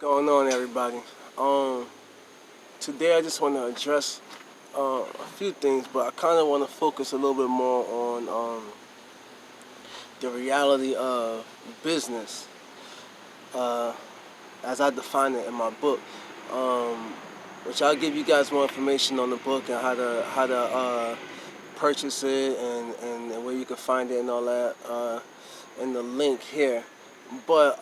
Going on, everybody? Um, Today I just want to address a few things, but I kind of want to focus a little bit more on the reality of business, uh, as I define it in my book. Um, which I'll give you guys more information on the book and how to purchase it and where you can find it and all that in the link here. But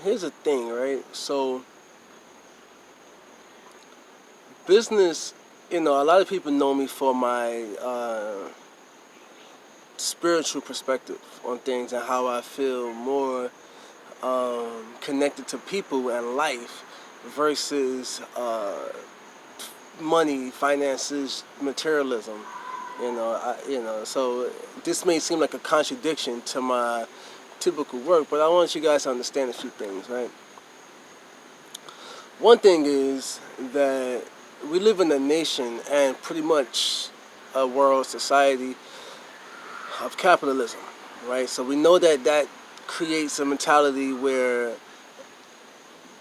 here's the thing, right? So business, a lot of people know me for my spiritual perspective on things and how I feel more connected to people and life versus money, finances, materialism. So this may seem like a contradiction to my typical work, but I want you guys to understand a few things, right? One thing is that we live in a nation and pretty much a world society of capitalism, right? So we know that that creates a mentality where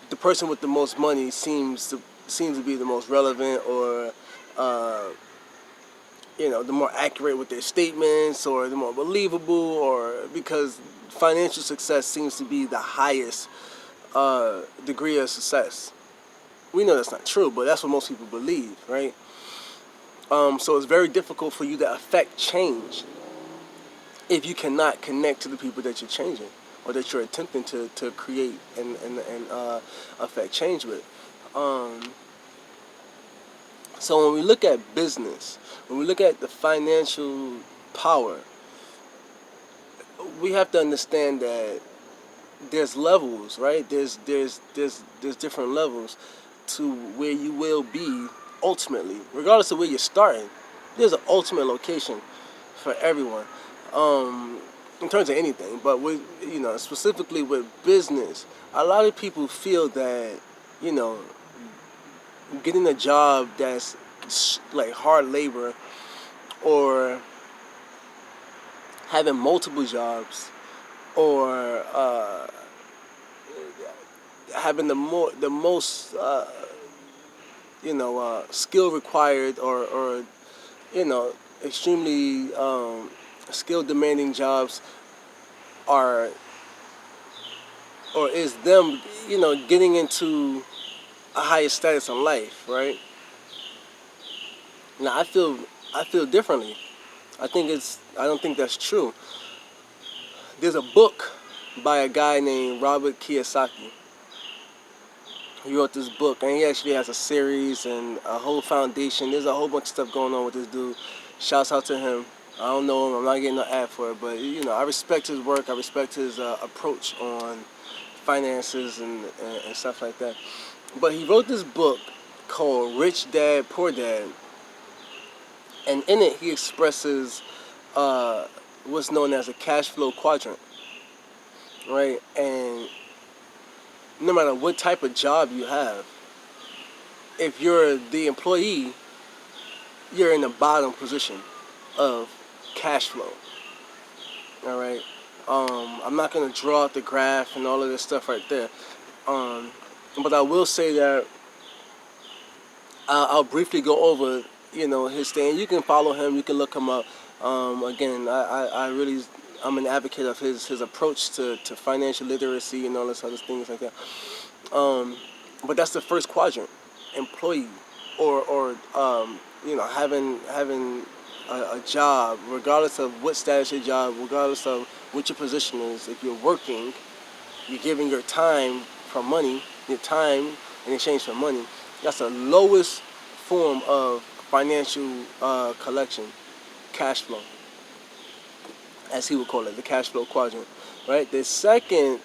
the person with the most money seems to be the most relevant, or uh, the more accurate with their statements, or the more believable, or because financial success seems to be the highest degree of success. We know that's not true, but that's what most people believe, right? So it's very difficult for you to affect change if you cannot connect to the people that you're changing or that you're attempting to create and affect change with. Um, so when we look at business, when we look at the financial power, we have to understand that there's levels, right? There's different levels to where you will be ultimately, regardless of where you're starting. There's an ultimate location for everyone, in terms of anything. But with specifically with business, a lot of people feel that you know getting a job that's like hard labor, or having multiple jobs, or having the most skill required, or you know extremely skill demanding jobs are, or is them getting into a higher status in life, right? Now I feel differently. I don't think that's true. There's a book by a guy named Robert Kiyosaki. He wrote this book, and he actually has a series and a whole foundation. There's a whole bunch of stuff going on with this dude. Shouts out to him. I don't know him. I'm not getting no ad for it, but I respect his work. I respect his approach on finances and stuff like that. But he wrote this book called Rich Dad Poor Dad, and in it he expresses what's known as a cash flow quadrant, right? And no matter what type of job you have, if you're the employee, you're in the bottom position of cash flow. All right. I'm not gonna draw out the graph and all of this stuff right there. Um, but I will say that I'll briefly go over, his thing. You can follow him. You can look him up. Again, I really, I'm an advocate of his approach to financial literacy and all this other things like that. Um, but that's the first quadrant, employee, or having a job, regardless of what status your job, regardless of what your position is. If you're working, you're giving your time for money, your time in exchange for money. That's the lowest form of financial collection, cash flow, as he would call it, the cash flow quadrant, right? The second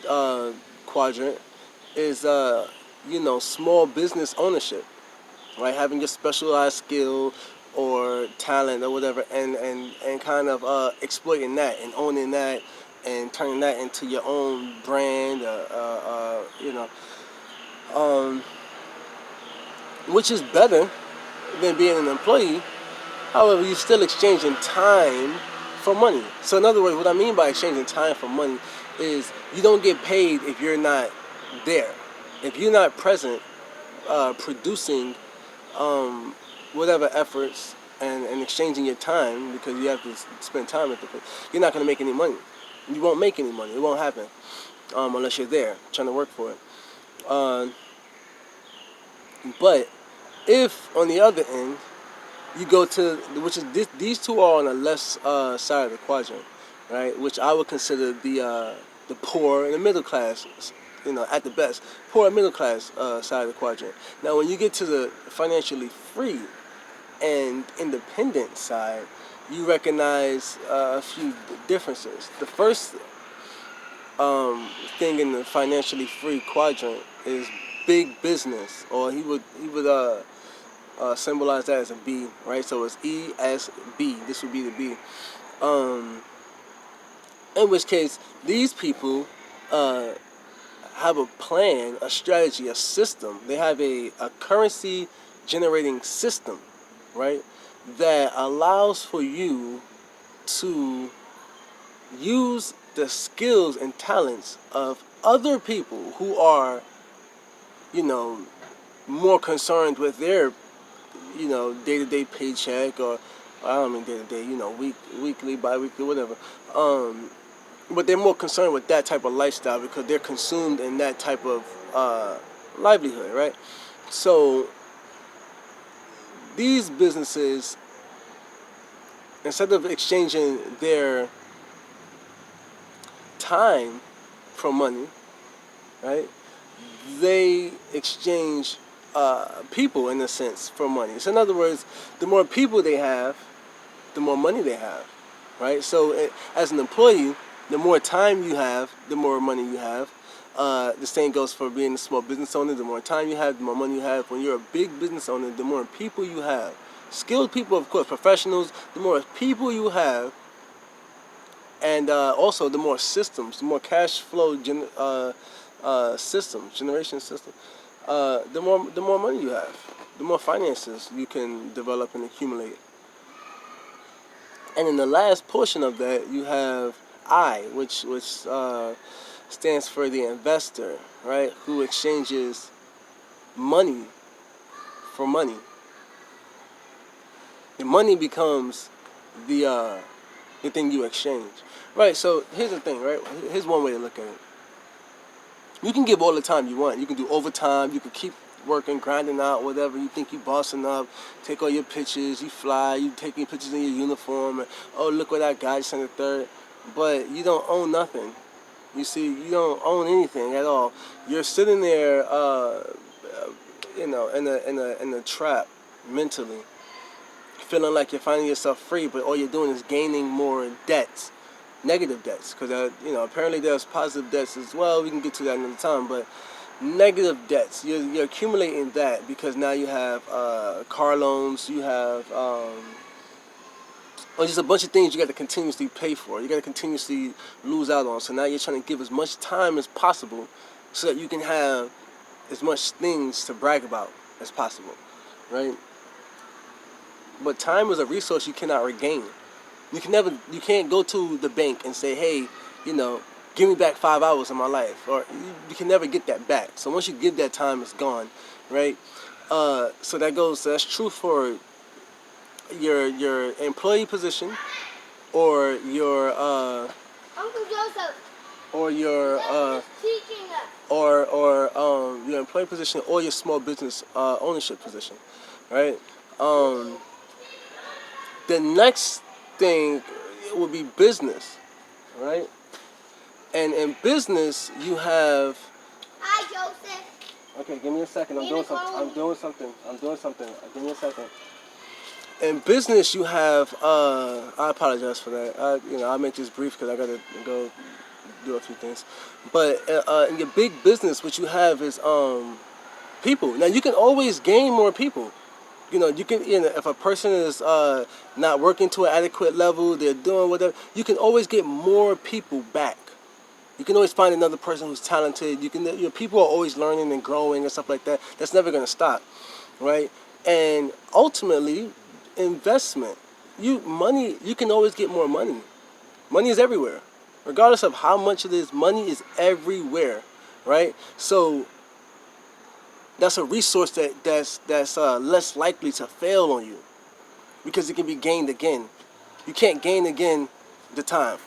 uh, quadrant is small business ownership, right? Having your specialized skill or talent or whatever, and kind of exploiting that and owning that and turning that into your own brand, um, which is better than being an employee. However, you're still exchanging time for money. So in other words, what I mean by exchanging time for money is you don't get paid if you're not there. if you're not present, producing whatever efforts and exchanging your time, because you have to spend time with the place, you're not going to make any money. You won't make any money. It won't happen unless you're there trying to work for it. Uh, but if on the other end you go to, which is these two are on the left side of the quadrant, right? Which I would consider the poor and the middle class, at the best, poor and middle class side of the quadrant. Now, when you get to the financially free and independent side, you recognize a few differences. The first thing in the financially free quadrant is big business, or he would symbolize that as a B, right? So it's ESB. This would be the B. In which case, these people have a plan, a strategy, a system. They have a currency generating system, right? That allows for you to use the skills and talents of other people who are, more concerned with their, day-to-day paycheck, or I don't mean day-to-day, weekly, bi-weekly, whatever. But they're more concerned with that type of lifestyle because they're consumed in that type of livelihood, right? So these businesses, instead of exchanging their time for money, right, they exchange people, in a sense, for money. So in other words, the more people they have, the more money they have, right? So as an employee, the more time you have, the more money you have. The same goes for being a small business owner. The more time you have, the more money you have. When you're a big business owner, the more people you have. Skilled people, of course, professionals, the more people you have, and also the more systems, the more cash flow systems, generation system, the more money you have, the more finances you can develop and accumulate. And in the last portion of that, you have I, which stands for the investor, right? Who exchanges money for money. The money becomes the thing you exchange, right? So here's the thing, right? Here's one way to look at it. You can give all the time you want. You can do overtime. You can keep working, grinding out, whatever. You think you bossing up. Take all your pictures. You fly. You taking pictures in your uniform. And, oh, look what I got. You sent a third. But you don't own nothing. You see, you don't own anything at all. You're sitting there, in a trap mentally, feeling like you're finding yourself free, but all you're doing is gaining more debts, negative debts. Because apparently there's positive debts as well. We can get to that another time, but negative debts. You're accumulating that because now you have car loans. You have or just a bunch of things you got to continuously pay for. You got to continuously lose out on. So now you're trying to give as much time as possible so that you can have as much things to brag about as possible, right? But time is a resource you cannot regain. You can't go to the bank and say, hey, give me back 5 hours of my life. Or you can never get that back. So once you give that time, it's gone, right? So that's true for your employee position, or your Uncle Joseph, or your teaching us, or your employee position, or your small business ownership position, right? The next thing would be business, right? And in business, you have. Hi, Joseph. Okay, give me a second. I'm doing something. Give me a second. In business, you have. I apologize for that. I'll make this brief because I gotta go do a few things. But in your big business, what you have is people. Now you can always gain more people. You can. If a person is not working to an adequate level, they're doing whatever. You can always get more people back. You can always find another person who's talented. People are always learning and growing and stuff like that. That's never gonna stop, right? And ultimately, investment. You can always get more money. Money is everywhere. Regardless of how much it is, money is everywhere, right? So that's a resource that's less likely to fail on you because it can be gained again. You can't gain again the time.